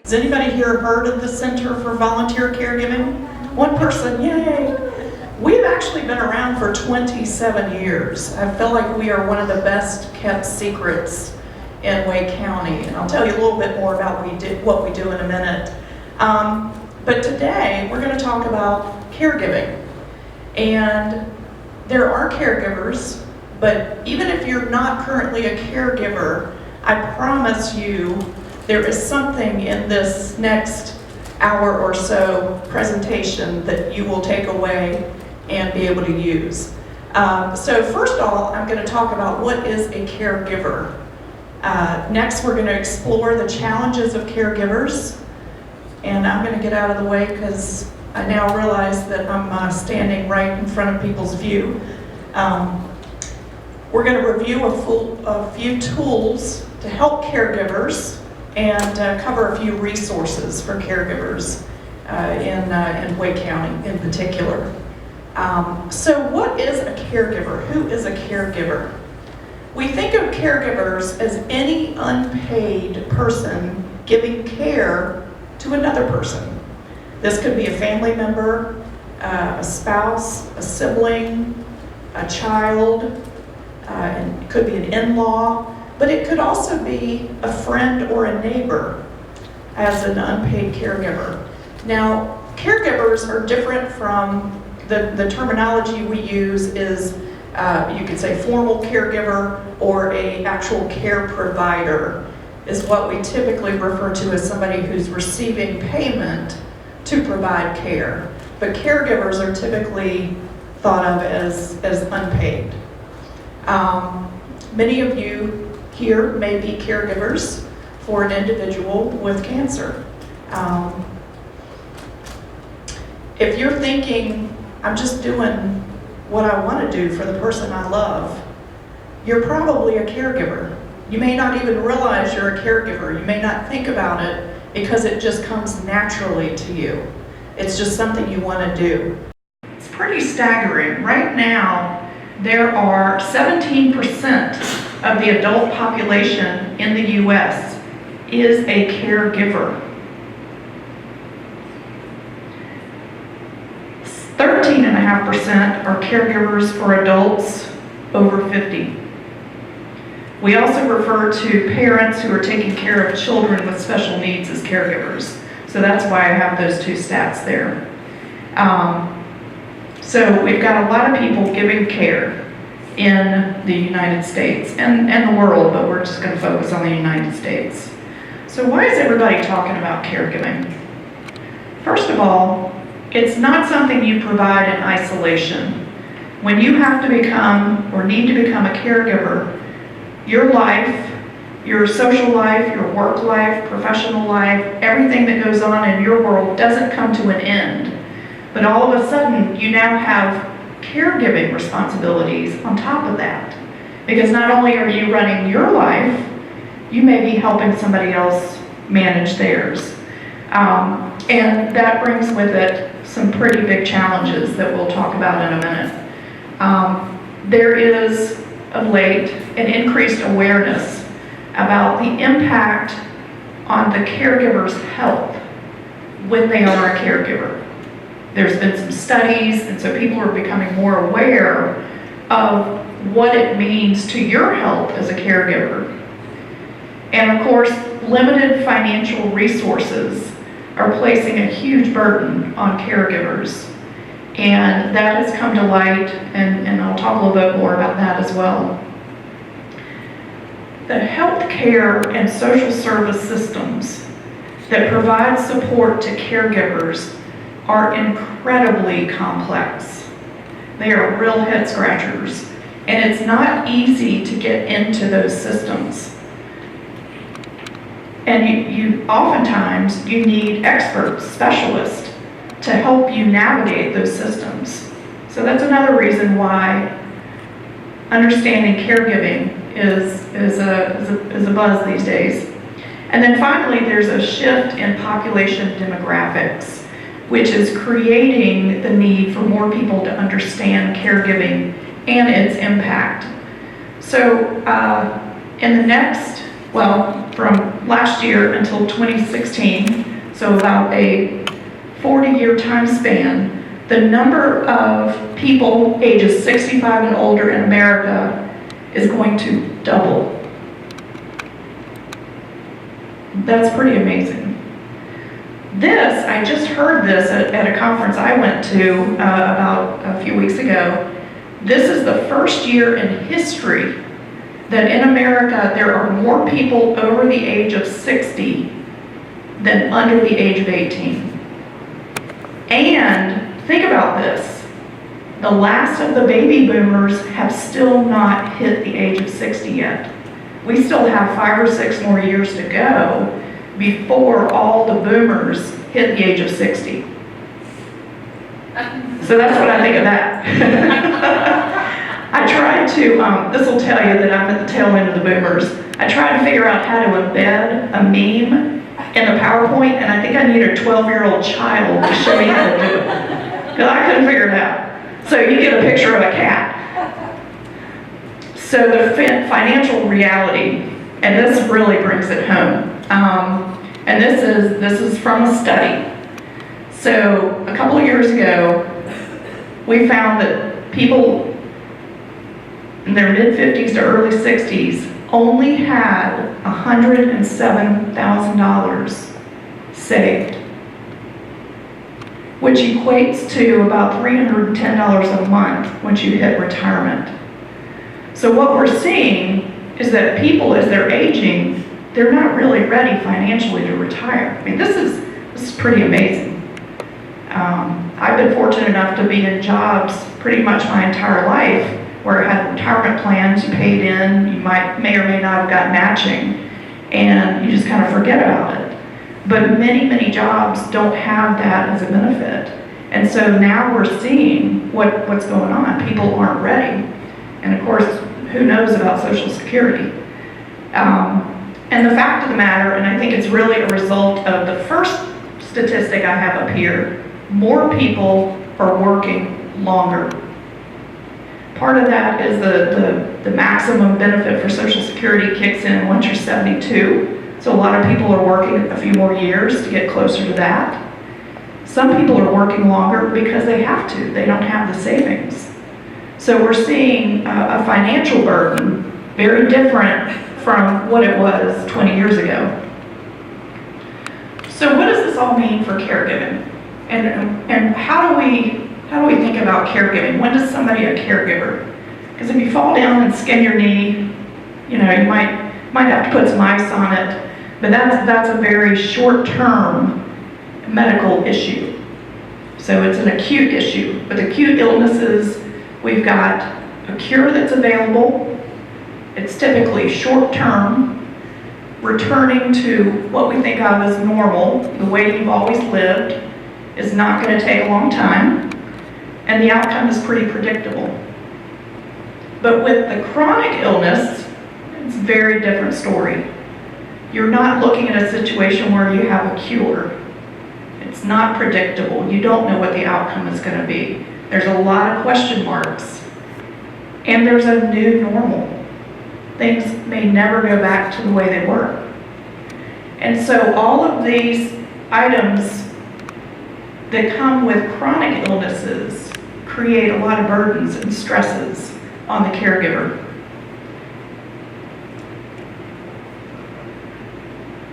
Has anybody here heard of the Center for Volunteer Caregiving? One person, yay! We've actually been around for 27 years. I feel like we are one of the best kept secrets in Wake County, and I'll tell you a little bit more about what we do in a minute. But today, we're going to talk about caregiving. And there are caregivers, but even if you're not currently a caregiver, I promise you there is something in this next hour or so presentation that you will take away and be able to use. So first of all, I'm going to talk about what is a caregiver. Next, we're going to explore the challenges of caregivers. And I'm going to get out of the way because I now realize that I'm standing right in front of people's view. We're going to review a few tools to help caregivers and cover a few resources for caregivers in Wake County in particular. So what is a caregiver? Who is a caregiver? We think of caregivers as any unpaid person giving care to another person. This could be a family member, a spouse, a sibling, a child, and it could be an in-law, but it could also be a friend or a neighbor as an unpaid caregiver. Now, caregivers are different from the terminology we use is you could say formal caregiver or a actual care provider is what we typically refer to as somebody who's receiving payment to provide care. But caregivers are typically thought of as unpaid. Many of you here may be caregivers for an individual with cancer. If you're thinking, I'm just doing what I want to do for the person I love, you're probably a caregiver. You may not even realize you're a caregiver. You may not think about it because it just comes naturally to you. It's just something you want to do. It's pretty staggering. Right now, there are 17% of the adult population in the U.S. is a caregiver. 13.5% are caregivers for adults over 50. We also refer to parents who are taking care of children with special needs as caregivers. So that's why I have those two stats there. So we've got a lot of people giving care in the United States and the world, but we're just going to focus on the United States. So why is everybody talking about caregiving? First of all, it's not something you provide in isolation. When you have to become or need to become a caregiver, your life, your social life, your work life, professional life, everything that goes on in your world doesn't come to an end. But all of a sudden, you now have caregiving responsibilities on top of that. Because not only are you running your life, you may be helping somebody else manage theirs. And that brings with it some pretty big challenges that we'll talk about in a minute. There is, of late, an increased awareness about the impact on the caregiver's health when they are a caregiver. There's been some studies, and so people are becoming more aware of what it means to your health as a caregiver. And of course, limited financial resources are placing a huge burden on caregivers. And that has come to light, and I'll talk a little bit more about that as well. The healthcare and social service systems that provide support to caregivers are incredibly complex. They are real head scratchers, and it's not easy to get into those systems. And you oftentimes you need experts, specialists, to help you navigate those systems. So that's another reason why understanding caregiving is a buzz these days. And then finally, there's a shift in population demographics, which is creating the need for more people to understand caregiving and its impact. So in the next Well, from last year until 2016, so about a 40-year time span, the number of people ages 65 and older in America is going to double. That's pretty amazing. This, I just heard this at a conference I went to about a few weeks ago. This is the first year in history that in America there are more people over the age of 60 than under the age of 18. And think about this. The last of the baby boomers have still not hit the age of 60 yet. We still have 5 or 6 more years to go before all the boomers hit the age of 60. So that's what I think of that. I tried to, this will tell you that I'm at the tail end of the boomers. I tried to figure out how to embed a meme in the PowerPoint, and I think I need a 12-year-old child to show me how to do it, because I couldn't figure it out. So you get a picture of a cat. So the financial reality, and this really brings it home. And this is from a study. So a couple of years ago, we found that people in their mid-50s to early 60s only had $107,000 saved, which equates to about $310 a month once you hit retirement. So what we're seeing is that people, as they're aging, they're not really ready financially to retire. I mean, this is pretty amazing. I've been fortunate enough to be in jobs pretty much my entire life where I had retirement plans, you paid in, you may or may not have got matching, and you just kind of forget about it. But many, many jobs don't have that as a benefit. And so now we're seeing what's going on. People aren't ready. And of course, who knows about Social Security? And the fact of the matter, and I think it's really a result of the first statistic I have up here, more people are working longer. Part of that is the maximum benefit for Social Security kicks in once you're 72. So a lot of people are working a few more years to get closer to that. Some people are working longer because they have to. They don't have the savings. So we're seeing a financial burden very different from what it was 20 years ago. So what does this all mean for caregiving? And how do we think about caregiving? When is somebody a caregiver? Because if you fall down and skin your knee, you might have to put some ice on it, but that's a very short-term medical issue. So it's an acute issue. With acute illnesses, we've got a cure that's available. It's typically short-term, returning to what we think of as normal, the way you've always lived, is not going to take a long time, and the outcome is pretty predictable. But with the chronic illness, it's a very different story. You're not looking at a situation where you have a cure. It's not predictable. You don't know what the outcome is going to be. There's a lot of question marks, and there's a new normal. Things may never go back to the way they were. And so all of these items that come with chronic illnesses create a lot of burdens and stresses on the caregiver.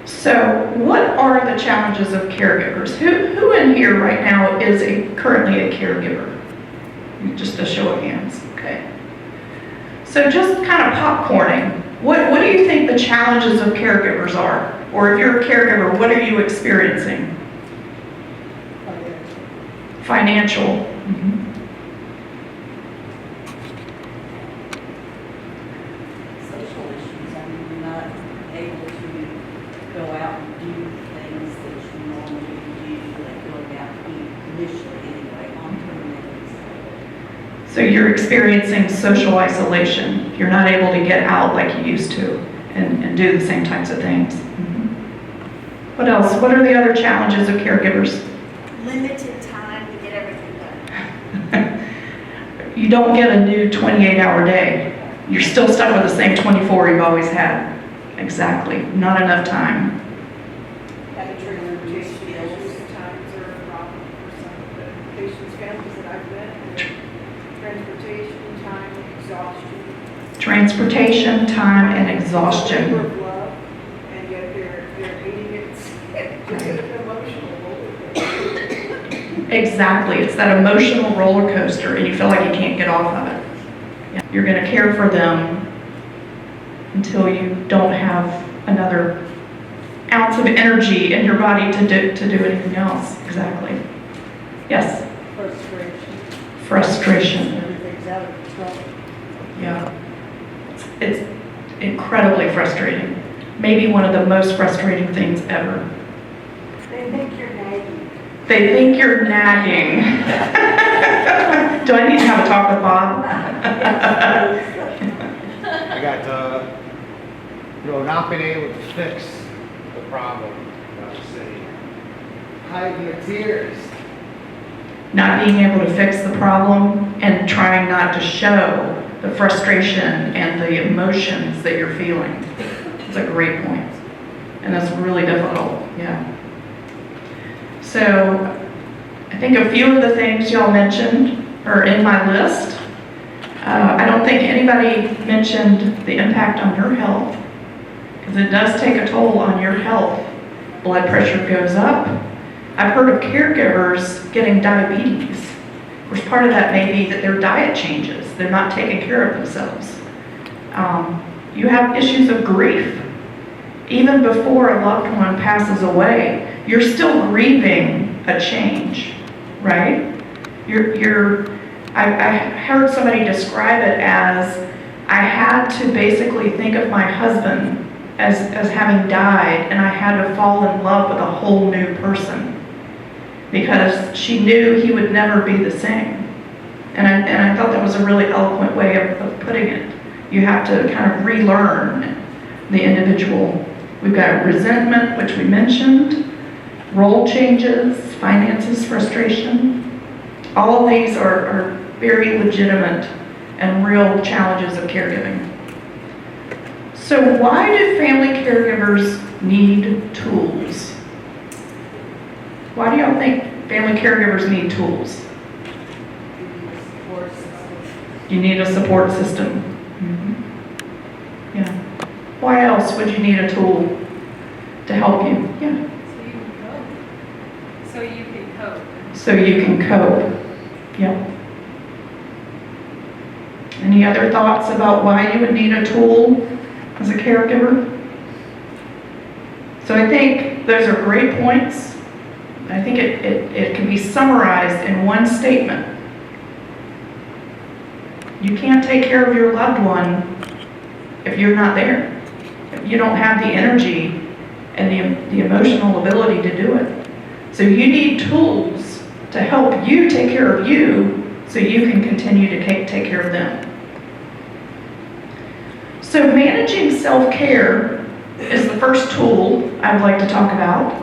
So what are the challenges of caregivers? Who in here right now is currently a caregiver? Just a show of hands, okay. So just kind of popcorning, what do you think the challenges of caregivers are? Or if you're a caregiver, what are you experiencing? Financial. Mm-hmm. Social issues. I mean, you're not able to go out and do things that you normally do, like going out to eat initially anyway, long-term maybe. So you're experiencing social isolation. You're not able to get out like you used to and do the same types of things. Mm-hmm. What else? What are the other challenges of caregivers? Limited time to get everything done. You don't get a new 28-hour day. You're still stuck with the same 24 you've always had. exactly. Not enough time. That Transportation skills. times are a problem for some of the patients' families that I've met. Transportation, time, exhaustion. Transportation, time, and Labor exhaustion. of love, and yet they're hating it. It's an emotional roller coaster. Exactly. It's that emotional roller coaster, and you feel like you can't get off of it. Yeah. You're going to care for them until you don't have another ounce of energy in your body to do anything else. Exactly. Yes? Frustration. Frustration. Everything's out of control. Yeah. It's incredibly frustrating. Maybe one of the most frustrating things ever. They think you're nagging. They think you're nagging. Do I need to have a talk with Bob? I got, not being able to fix the problem, say, hiding your tears. Not being able to fix the problem and trying not to show the frustration and the emotions that you're feeling. It's a great point. And that's really difficult, yeah. So, I think a few of the things y'all mentioned are in my list. I don't think anybody mentioned the impact on your health, because it does take a toll on your health. Blood pressure goes up. I've heard of caregivers getting diabetes. Of course, part of that may be that their diet changes. They're not taking care of themselves. You have issues of grief. Even before a loved one passes away, you're still grieving a change, right? I heard somebody describe it as, I had to basically think of my husband as having died, and I had to fall in love with a whole new person, because she knew he would never be the same. And I thought that was a really eloquent way of putting it. You have to kind of relearn the individual. We've got resentment, which we mentioned, role changes, finances, frustration. All of these are very legitimate and real challenges of caregiving. So why do family caregivers need tools? Why do y'all think family caregivers need tools? You need a support system. Mm-hmm. Yeah. Why else would you need a tool to help you? Yeah. So you can cope. So you can cope. Yep. Any other thoughts about why you would need a tool as a caregiver? So I think those are great points. I think it can be summarized in one statement. You can't take care of your loved one if you're not there. If you don't have the energy and the emotional ability to do it. So you need tools to help you take care of you so you can continue to take care of them. So managing self-care is the first tool I'd like to talk about.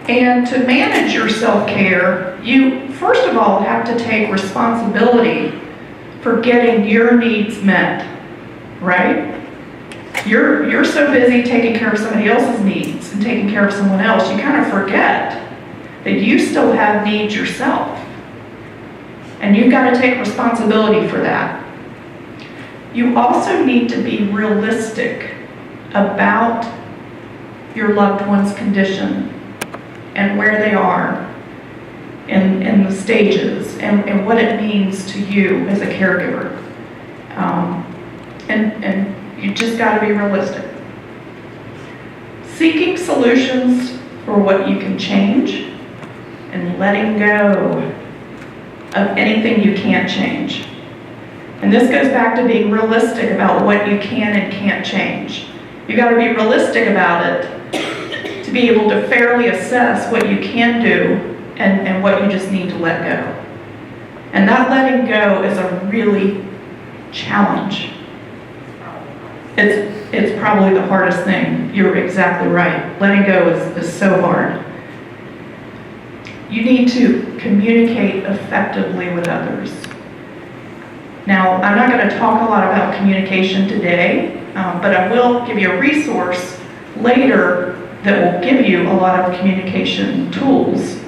And to manage your self-care, you first of all have to take responsibility for getting your needs met, right? You're so busy taking care of somebody else's needs and taking care of someone else, you kind of forget that you still have needs yourself. And you've got to take responsibility for that. You also need to be realistic about your loved one's condition and where they are in the stages and what it means to you as a caregiver. And you just got to be realistic. Seeking solutions for what you can change and letting go of anything you can't change. And this goes back to being realistic about what you can and can't change. You got to be realistic about it to be able to fairly assess what you can do and what you just need to let go. And that letting go is a really challenge. It's probably the hardest thing. You're exactly right. Letting go is so hard. You need to communicate effectively with others. Now, I'm not going to talk a lot about communication today, but I will give you a resource later that will give you a lot of communication tools.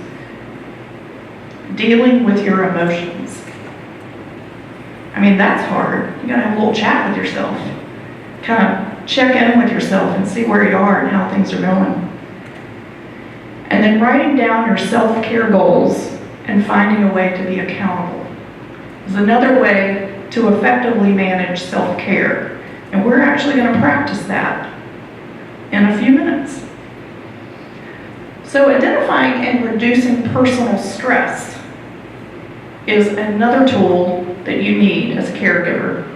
Dealing with your emotions. I mean, that's hard. You gotta have a little chat with yourself. Kind of check in with yourself and see where you are and how things are going. And then writing down your self-care goals and finding a way to be accountable is another way to effectively manage self-care. And we're actually going to practice that in a few minutes. So identifying and reducing personal stress is another tool that you need as a caregiver.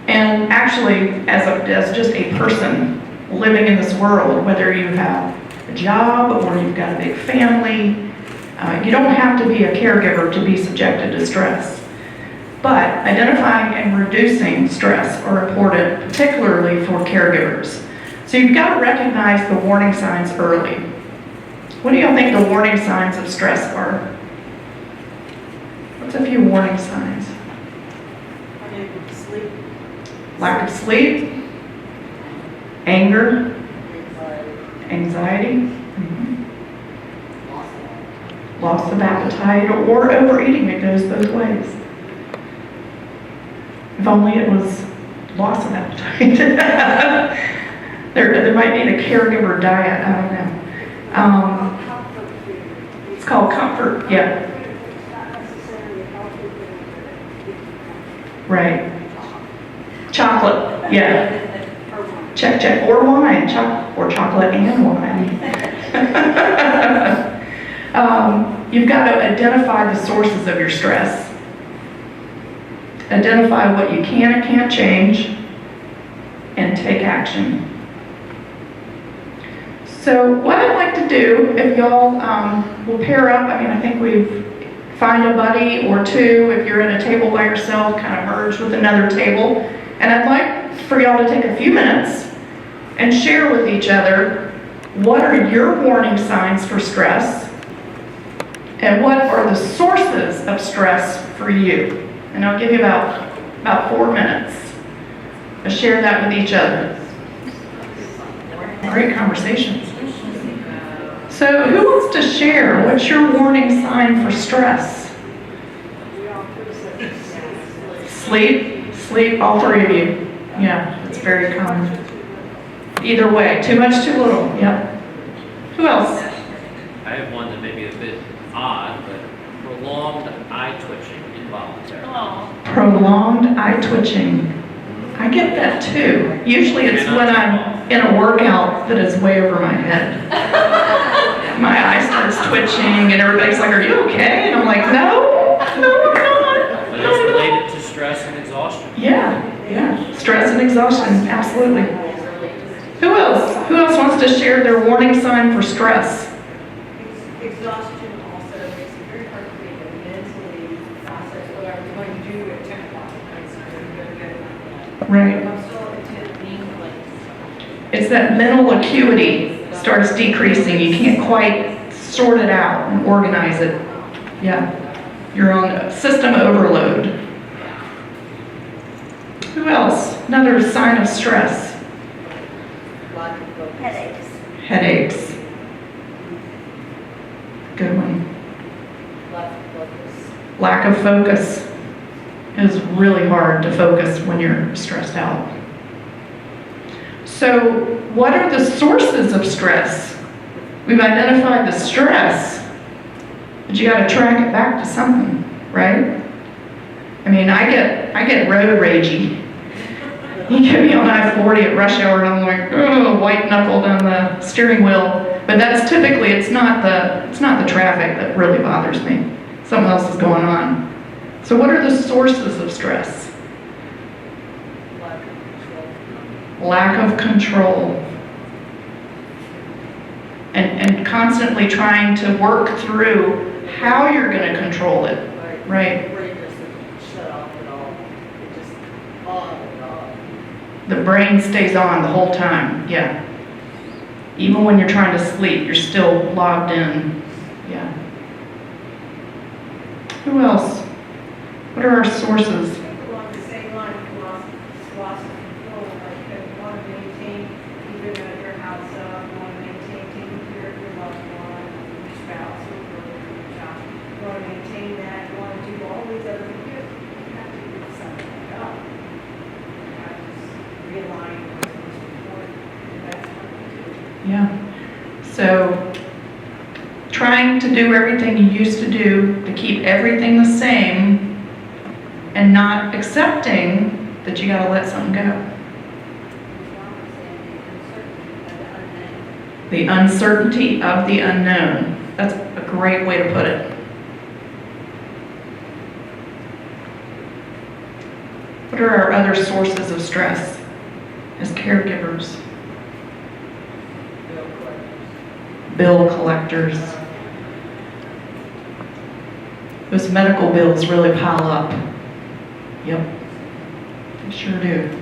And actually, as just a person living in this world, whether you have a job or you've got a big family, you don't have to be a caregiver to be subjected to stress. But identifying and reducing stress are important, particularly for caregivers. So you've got to recognize the warning signs early. What do y'all think the warning signs of stress are? What's a few warning signs? Unable to sleep, Lack of sleep, anger, anxiety, loss of appetite, or overeating. It goes both ways. If only it was loss of appetite. there might be a caregiver diet, I don't know. It's called comfort, yeah. It's not necessarily healthy, but Right. Chocolate, yeah. Check. Or wine, or chocolate and wine. You've got to identify the sources of your stress. Identify what you can and can't change, and take action. So what I'd like to do, if y'all will pair up, I think we've find a buddy or two, if you're at a table by yourself, kind of merge with another table. And I'd like for y'all to take a few minutes and share with each other what are your warning signs for stress and what are the sources of stress for you. And I'll give you about 4 minutes to share that with each other. Great conversations. So who wants to share? What's your warning sign for stress? we all could say Sleep, all three of you. Yeah, it's very common. Either way, too much, too little, yep. Who else? I have one that may be a bit odd, but prolonged eye twitching involuntarily. Prolonged eye twitching. I get that too. Usually it's when I'm in a workout that is way over my head. My eye starts twitching and everybody's like, are you okay? And I'm like, no, I'm not. But it's related to stress and exhaustion. Yeah. Stress and exhaustion, absolutely. Who else? Who else wants to share their warning sign for stress? exhaustion also makes it very hard for me to mentally process what I'm going to do at 10 o'clock. It's not going to get Right. I'm still intending, like, It's that mental acuity starts decreasing. You can't quite sort it out and organize it. Yeah. You're on system overload. Who else? Another sign of stress. lack of focus. Headaches. Headaches. Good one. Lack of focus. Lack of focus. It is really hard to focus when you're stressed out. So, what are the sources of stress? We've identified the stress, but you got to track it back to something, right? I mean, I get road ragey. You get me on I-40 at rush hour, and I'm like, oh, white knuckled on the steering wheel. But that's typically it's not the traffic that really bothers me. Something else is going on. So, what are the sources of stress? Lack of control. Lack of control. And constantly trying to work through how you're going to control it. Right. The brain doesn't shut off at all. It just on and on. The brain stays on the whole time. Yeah. Even when you're trying to sleep, you're still logged in. Yeah. Who else? What are our sources? along the same line of loss of control. house, you want to maintain taking care of your loved one, your spouse, or your child. You want to maintain that, you want to do all these other things. You have to give something up. You have to realign what's most important, and that's what we do. Yeah. So trying to do everything you used to do, to keep everything the same, and not accepting that you gotta let something go. The uncertainty of the unknown. That's a great way to put it. What are our other sources of stress as caregivers? Bill collectors. Those medical bills really pile up. Yep, they sure do.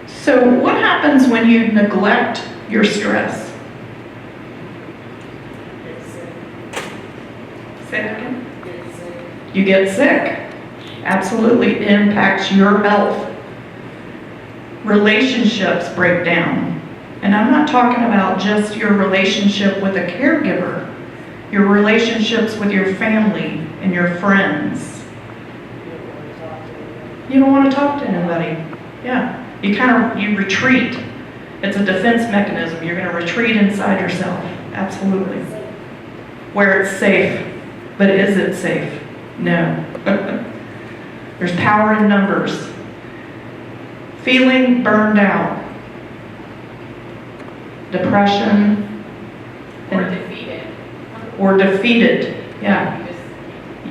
So what happens when you neglect your stress? Say that again? You get sick. Absolutely, it impacts your health. Relationships break down. And I'm not talking about just your relationship with a caregiver, your relationships with your family and your friends. You don't want to talk to anybody. Yeah. You retreat. It's a defense mechanism. You're going to retreat inside yourself. Absolutely. Where it's safe. But is it safe? No. There's power in numbers. Feeling burned out. Depression. Or defeated. Yeah.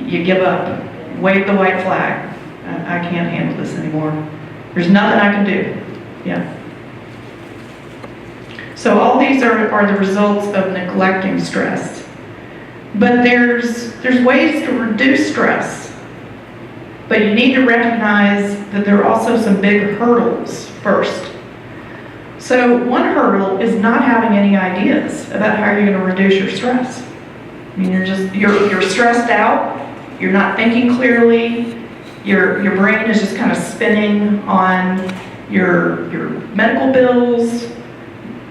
You give up. Wave the white flag. I can't handle this anymore. There's nothing I can do. Yeah. So all these are the results of neglecting stress. But there's ways to reduce stress. But you need to recognize that there are also some big hurdles first. So one hurdle is not having any ideas about how you're going to reduce your stress. I mean, you're stressed out. You're not thinking clearly. Your brain is just kind of spinning on your medical bills,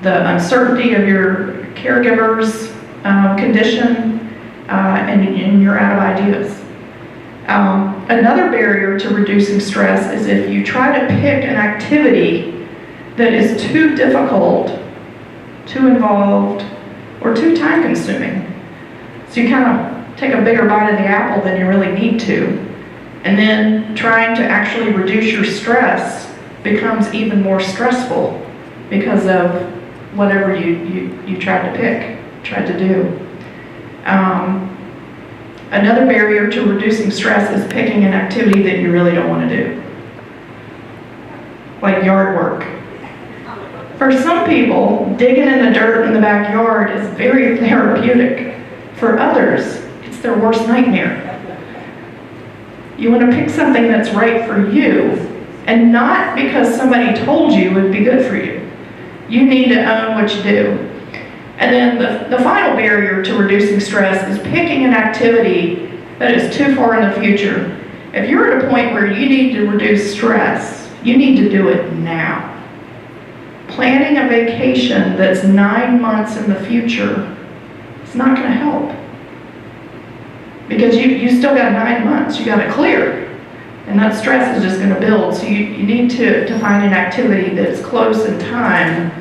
the uncertainty of your caregiver's condition, and you're out of ideas. Another barrier to reducing stress is if you try to pick an activity that is too difficult, too involved, or too time-consuming. So you kind of take a bigger bite of the apple than you really need to. And then trying to actually reduce your stress becomes even more stressful because of whatever you tried to do. Another barrier to reducing stress is picking an activity that you really don't want to do. Like yard work. For some people, digging in the dirt in the backyard is very therapeutic. For others, it's their worst nightmare. You want to pick something that's right for you, and not because somebody told you it would be good for you. You need to own what you do. And then the final barrier to reducing stress is picking an activity that is too far in the future. If you're at a point where you need to reduce stress, you need to do it now. Planning a vacation that's 9 months in the future is not going to help. Because you still got 9 months, you got to clear. And that stress is just going to build. So you need to find an activity that's close in time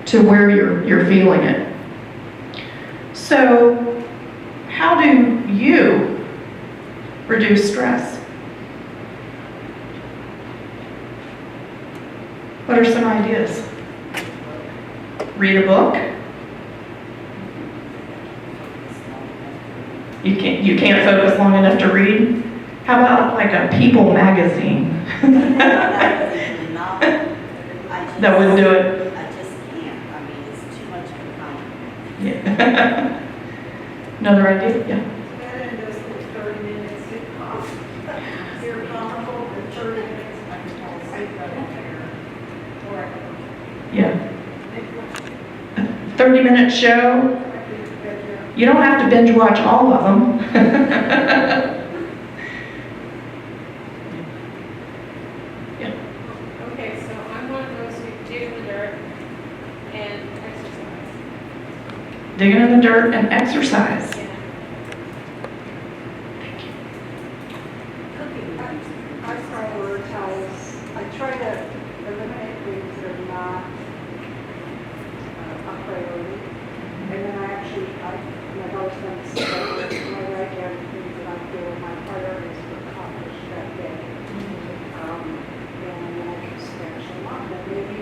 to where you're feeling it. So how do you reduce stress? What are some ideas? Read a book. You can't focus long enough to read? How about like a People magazine? That wouldn't do it? I just can't. I mean, it's too much of a conflict. Yeah. Another idea? Yeah. And then those little 30 minutes, they're comical, the 30 minutes, I can fall asleep right there. Or I Yeah. 30-minute show. You don't have to binge watch all of them. Okay, digging in the dirt, and exercise. I prioritize, I try to eliminate things that are not a priority. And then I always done this, I write down things that I feel are my priorities to accomplish that day. And then I can scratch them off, and maybe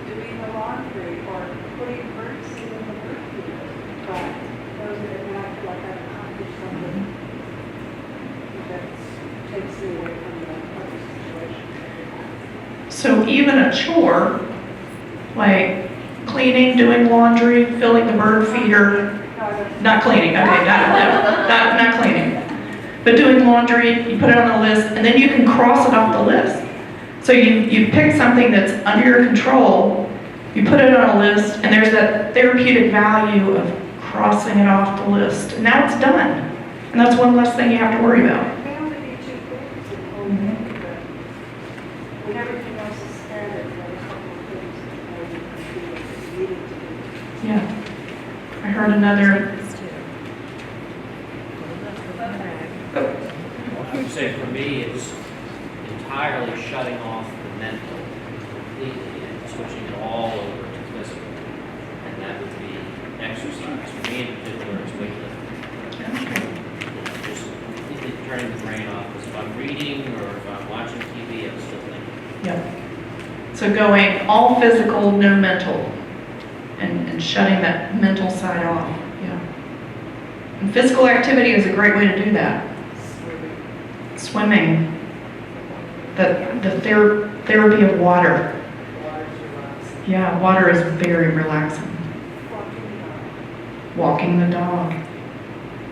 doing the laundry or putting bird seed in the bird feeder. But those are, and I feel like I've accomplished something that takes me away from the other situation. So even a chore, like cleaning, doing laundry, filling the bird feeder, No, I don't. not cleaning, okay, not cleaning. But doing laundry, you put it on the list, and then you can cross it off the list. So you pick something that's under your control, you put it on a list, and there's that therapeutic value of crossing it off the list. And now it's done. And that's one less thing you have to worry about. It may only be 2 things in the whole thing, but when everything else is scattered, there are a couple of things that you needed to do. Yeah. I heard another. I would say for me, it's entirely shutting off the mental completely and switching it all over to physical. And that would be exercise. For me in particular, it's weightlifting. Just completely turning the brain off. Because if I'm reading or if I'm watching TV, I'm still thinking. Yep. So going all physical, no mental, and shutting that mental side off. Yeah. And physical activity is a great way to do that. Swimming. The therapy of water. Yeah, water is very relaxing. Walking the dog.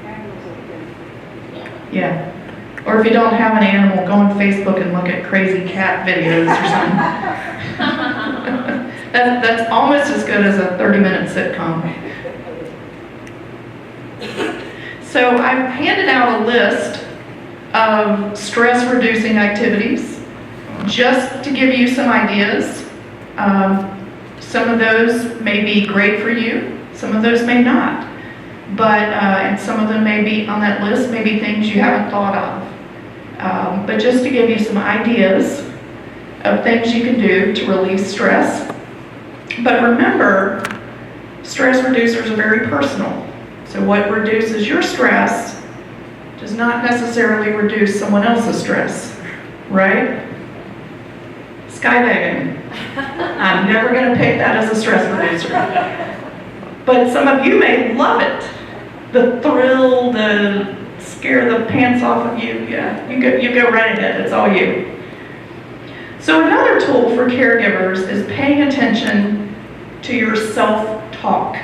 Animals are good. Yeah. Or if you don't have an animal, go on Facebook and look at crazy cat videos or something. That's almost as good as a 30-minute sitcom. So I've handed out a list of stress-reducing activities just to give you some ideas. Some of those may be great for you, some of those may not. But, and some of them may be on that list, maybe things you haven't thought of. But just to give you some ideas of things you can do to release stress. But remember, stress reducers are very personal. So what reduces your stress does not necessarily reduce someone else's stress, right? Skydiving. I'm never going to pick that as a stress reducer. But some of you may love it. The thrill, the scare the pants off of you. Yeah, you go right ahead. It's all you. So another tool for caregivers is paying attention to your self-talk.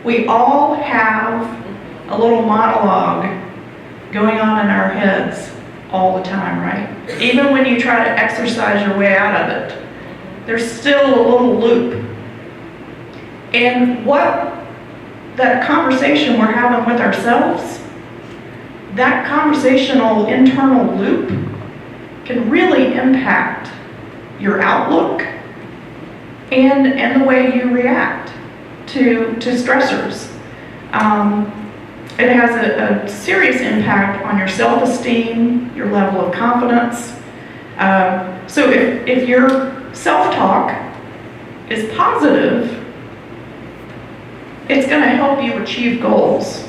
We all have a little monologue going on in our heads all the time, right? Even when you try to exercise your way out of it, there's still a little loop. And what that conversation we're having with ourselves, that conversational internal loop can really impact your outlook and the way you react to stressors. It has a serious impact on your self-esteem, your level of confidence. So if your self-talk is positive, it's going to help you achieve goals.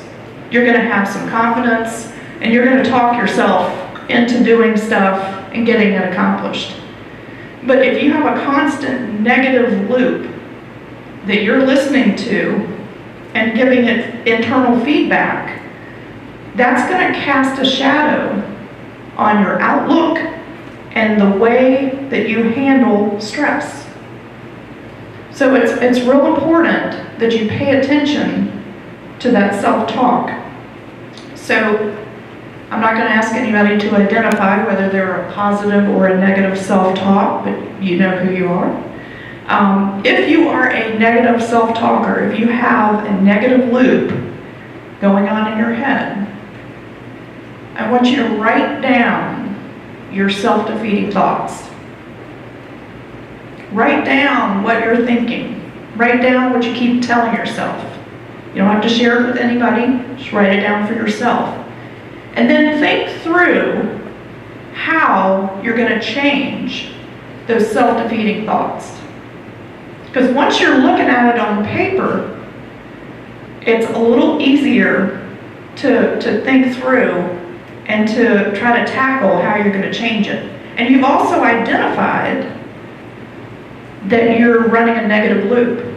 You're going to have some confidence, and you're going to talk yourself into doing stuff and getting it accomplished. But if you have a constant negative loop that you're listening to and giving it internal feedback, that's going to cast a shadow on your outlook and the way that you handle stress. So it's real important that you pay attention to that self-talk. So I'm not going to ask anybody to identify whether they're a positive or a negative self-talk, but you know who you are. If you are a negative self-talker, if you have a negative loop going on in your head, I want you to write down your self-defeating thoughts. Write down what you're thinking. Write down what you keep telling yourself. You don't have to share it with anybody, just write it down for yourself. And then think through how you're going to change those self-defeating thoughts. Because once you're looking at it on paper, it's a little easier to think through and to try to tackle how you're going to change it. And you've also identified that you're running a negative loop.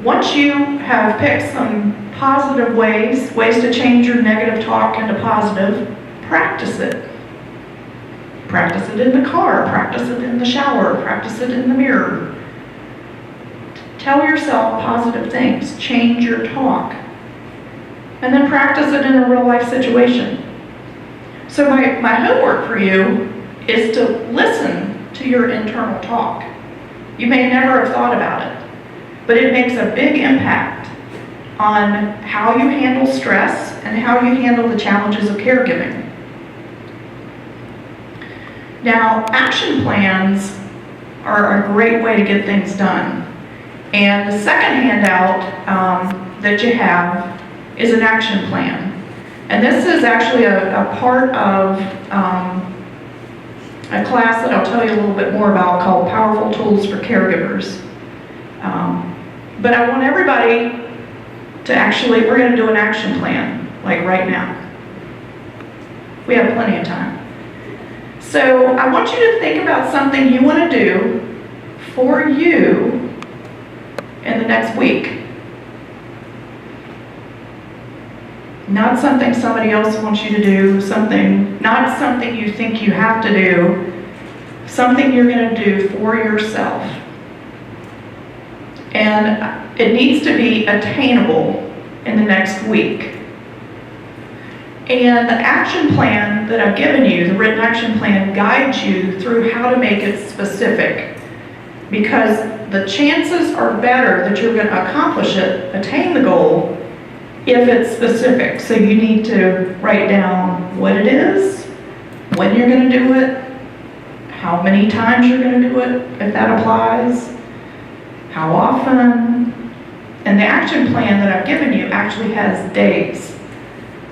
Once you have picked some positive ways to change your negative talk into positive, practice it. Practice it in the car, practice it in the shower, practice it in the mirror. Tell yourself positive things, change your talk, and then practice it in a real life situation. So my homework for you is to listen to your internal talk. You may never have thought about it, but it makes a big impact on how you handle stress and how you handle the challenges of caregiving. Now, action plans are a great way to get things done. And the second handout that you have is an action plan. And this is actually a part of a class that I'll tell you a little bit more about called Powerful Tools for Caregivers. But I want everybody to actually, we're going to do an action plan, like right now. We have plenty of time. So I want you to think about something you want to do for you in the next week. Not something somebody else wants you to do, not something you think you have to do, something you're going to do for yourself. And it needs to be attainable in the next week. And the action plan that I've given you, the written action plan, guides you through how to make it specific. Because the chances are better that you're going to accomplish it, attain the goal, if it's specific. So you need to write down what it is, when you're going to do it, how many times you're going to do it, if that applies, how often. And the action plan that I've given you actually has days.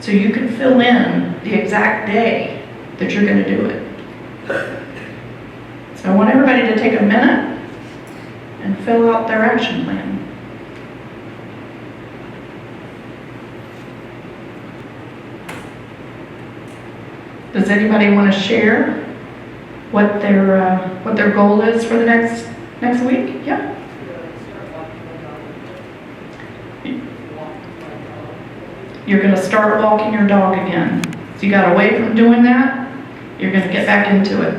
So you can fill in the exact day that you're going to do it. So I want everybody to take a minute and fill out their action plan. Does anybody want to share what their goal is for the next week? Yeah. You're going to start walking your dog again. So you got away from doing that, you're going to get back into it.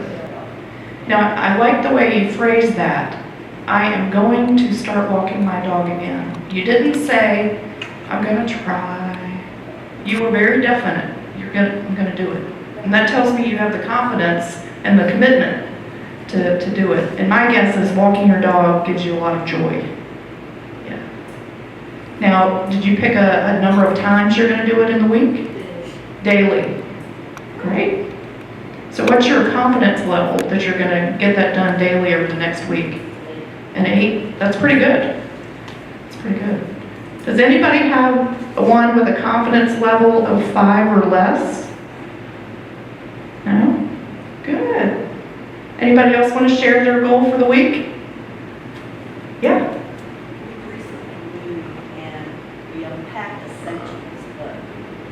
Now, I like the way you phrased that. I am going to start walking my dog again. You didn't say, I'm going to try. You were very definite. I'm going to do it. And that tells me you have the confidence and the commitment to do it. And my guess is walking your dog gives you a lot of joy. Now, did you pick a number of times you're going to do it in the week? Daily. Great. So what's your confidence level that you're going to get that done daily over the next week? An 8? That's pretty good. That's pretty good. Does anybody have one with a confidence level of 5 or less? No? Good. Anybody else want to share their goal for the week? Yeah. Unpacked essentials, but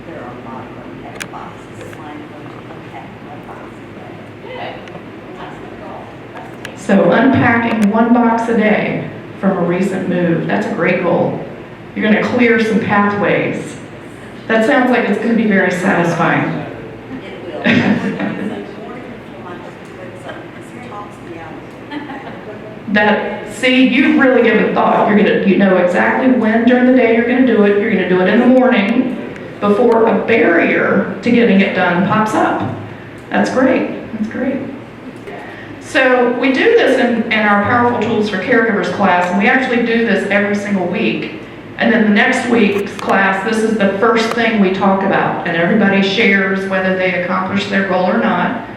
there are a lot of unpacked boxes. So I'm going to unpack one box a day. So unpacking 1 box a day from a recent move, that's a great goal. You're going to clear some pathways. That sounds like it's going to be very satisfying. It will. It's important for my husband because he talks me out. See, you've really given thought. You know exactly when during the day you're going to do it. You're going to do it in the morning before a barrier to getting it done pops up. That's great. That's great. So we do this in our Powerful Tools for Caregivers class, and we actually do this every single week. And then the next week's class, this is the first thing we talk about, and everybody shares whether they accomplish their goal or not.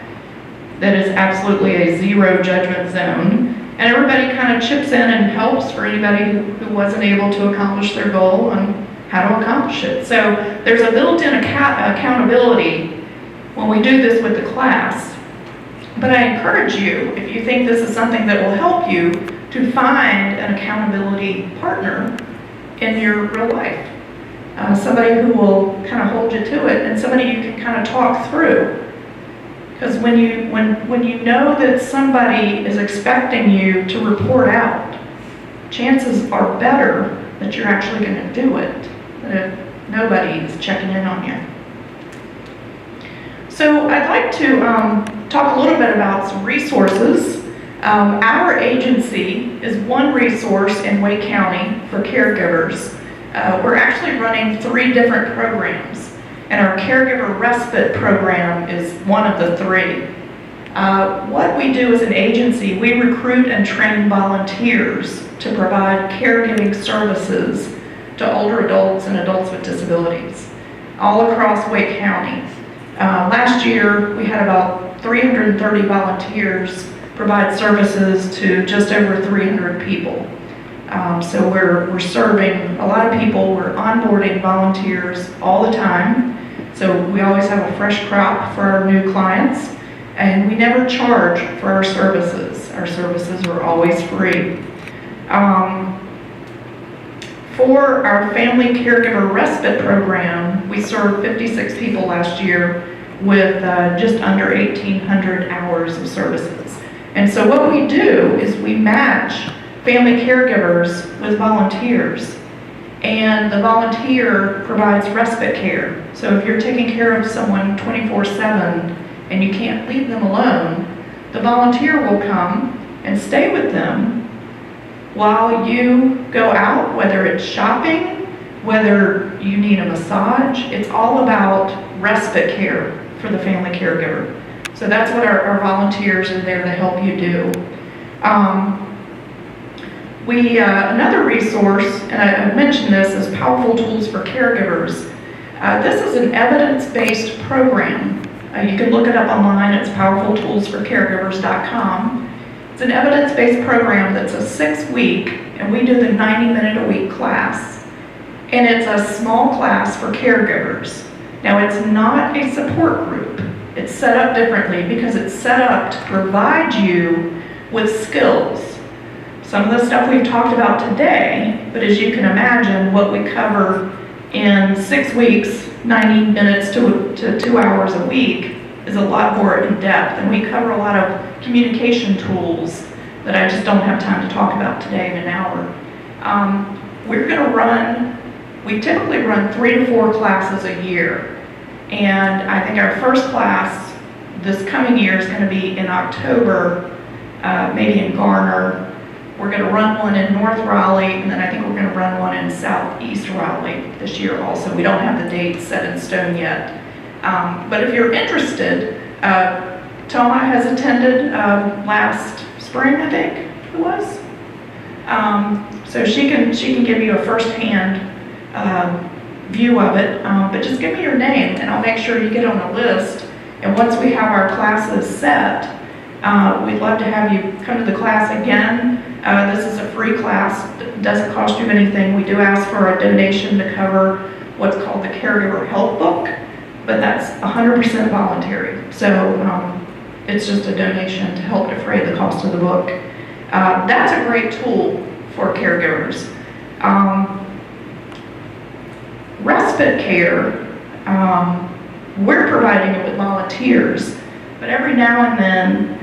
That is absolutely a zero judgment zone. And everybody kind of chips in and helps for anybody who wasn't able to accomplish their goal on how to accomplish it. So there's a built-in accountability when we do this with the class. But I encourage you, if you think this is something that will help you, to find an accountability partner in your real life. Somebody who will kind of hold you to it, and somebody you can kind of talk through. Because when you know that somebody is expecting you to report out, chances are better that you're actually going to do it than if nobody is checking in on you. So I'd like to talk a little bit about some resources. Our agency is one resource in Wake County for caregivers. We're actually running 3 different programs, and our Caregiver Respite program is one of the 3. What we do as an agency, we recruit and train volunteers to provide caregiving services to older adults and adults with disabilities all across Wake County. Last year, we had about 330 volunteers provide services to just over 300 people. So we're serving a lot of people. We're onboarding volunteers all the time. So we always have a fresh crop for our new clients, and we never charge for our services. Our services are always free. For our Family Caregiver Respite program, we served 56 people last year with just under 1,800 hours of services. And so what we do is we match family caregivers with volunteers, and the volunteer provides respite care. So if you're taking care of someone 24/7 and you can't leave them alone, the volunteer will come and stay with them while you go out, whether it's shopping, whether you need a massage. It's all about respite care for the family caregiver. So that's what our volunteers are there to help you do. Another resource, and I mentioned this, is Powerful Tools for Caregivers. This is an evidence-based program. You can look it up online. It's powerfultoolsforcaregivers.com. It's an evidence-based program that's a 6-week, and we do the 90-minute-a-week class. And it's a small class for caregivers. Now, it's not a support group. It's set up differently because it's set up to provide you with skills. Some of the stuff we've talked about today, but as you can imagine, what we cover in 6 weeks, 90 minutes to 2 hours a week, is a lot more in depth. And we cover a lot of communication tools that I just don't have time to talk about today in an hour. We typically run 3 to 4 classes a year. And I think our first class this coming year is going to be in October, maybe in Garner. We're going to run one in North Raleigh, and then I think we're going to run one in Southeast Raleigh this year also. We don't have the dates set in stone yet. But if you're interested, Toma has attended last spring, I think it was. So she can give you a first-hand view of it, but just give me your name and I'll make sure you get on the list. And once we have our classes set, we'd love to have you come to the class again. This is a free class. It doesn't cost you anything. We do ask for a donation to cover what's called the Caregiver Help Book, but that's 100% voluntary. So it's just a donation to help defray the cost of the book. That's a great tool for caregivers. Respite care, we're providing it with volunteers, but every now and then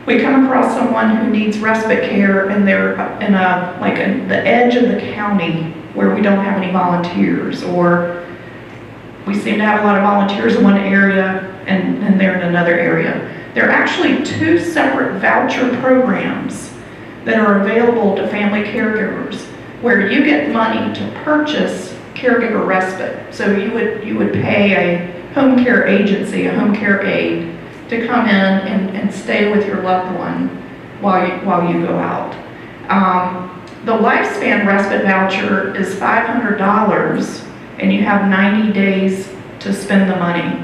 we come across someone who needs respite care and they're in the edge of the county where we don't have any volunteers, or we seem to have a lot of volunteers in one area and they're in another area. There are actually 2 separate voucher programs that are available to family caregivers where you get money to purchase caregiver respite. So you would pay a home care agency, a home care aide, to come in and stay with your loved one while you go out. The lifespan respite voucher is $500, and you have 90 days to spend the money.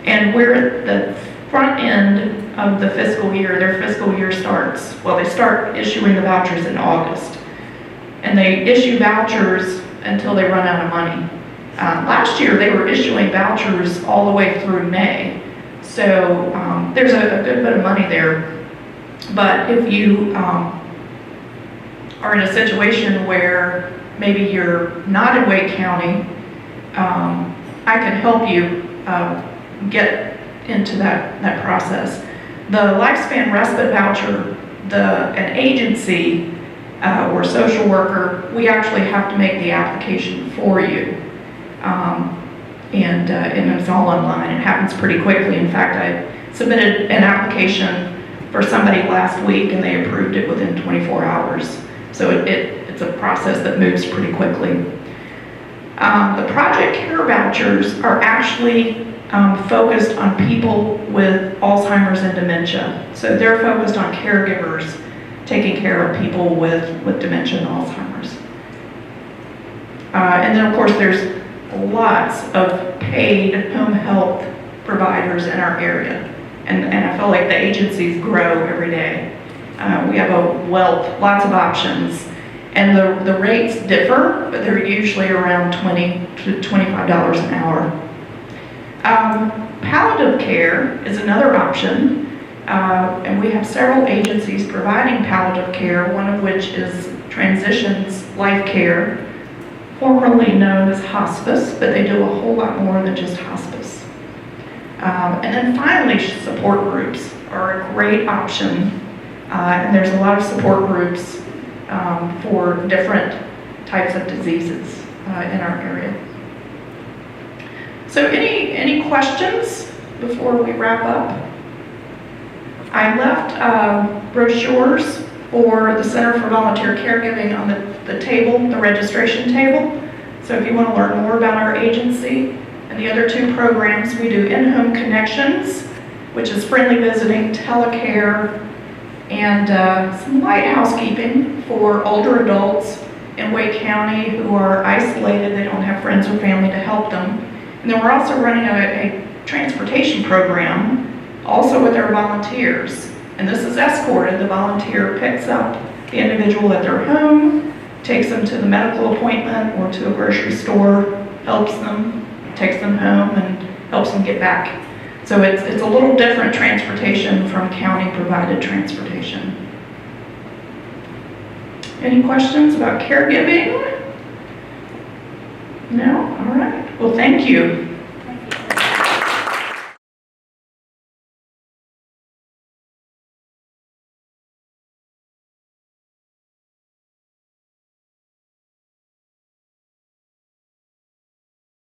And we're at the front end of the fiscal year. Their fiscal year starts, well, they start issuing the vouchers in August. And they issue vouchers until they run out of money. Last year, they were issuing vouchers all the way through May. So there's a good bit of money there. But if you are in a situation where maybe you're not in Wake County, I can help you get into that process. The lifespan respite voucher, an agency or social worker, we actually have to make the application for you. And it's all online. It happens pretty quickly. In fact, I submitted an application for somebody last week and they approved it within 24 hours. So it's a process that moves pretty quickly. The Project Care vouchers are actually focused on people with Alzheimer's and dementia. So they're focused on caregivers taking care of people with dementia and Alzheimer's. And then of course there's lots of paid home health providers in our area. And I feel like the agencies grow every day. We have a wealth, lots of options. And the rates differ, but they're usually around $20 to $25 an hour. Palliative care is another option. And we have several agencies providing palliative care, one of which is Transitions Life Care, formerly known as hospice, but they do a whole lot more than just hospice. And then finally, support groups are a great option. And there's a lot of support groups for different types of diseases in our area. So any questions before we wrap up? I left brochures for the Center for Volunteer Caregiving on the table, the registration table. So if you want to learn more about our agency and the other two programs, we do in-home connections, which is friendly visiting, telecare, and some light housekeeping for older adults in Wake County who are isolated. They don't have friends or family to help them. And then we're also running a transportation program also with our volunteers. And this is escorted. The volunteer picks up the individual at their home, takes them to the medical appointment or to a grocery store, helps them, takes them home, and helps them get back. So it's a little different transportation from county-provided transportation. Any questions about caregiving? No? All right. Well, thank you.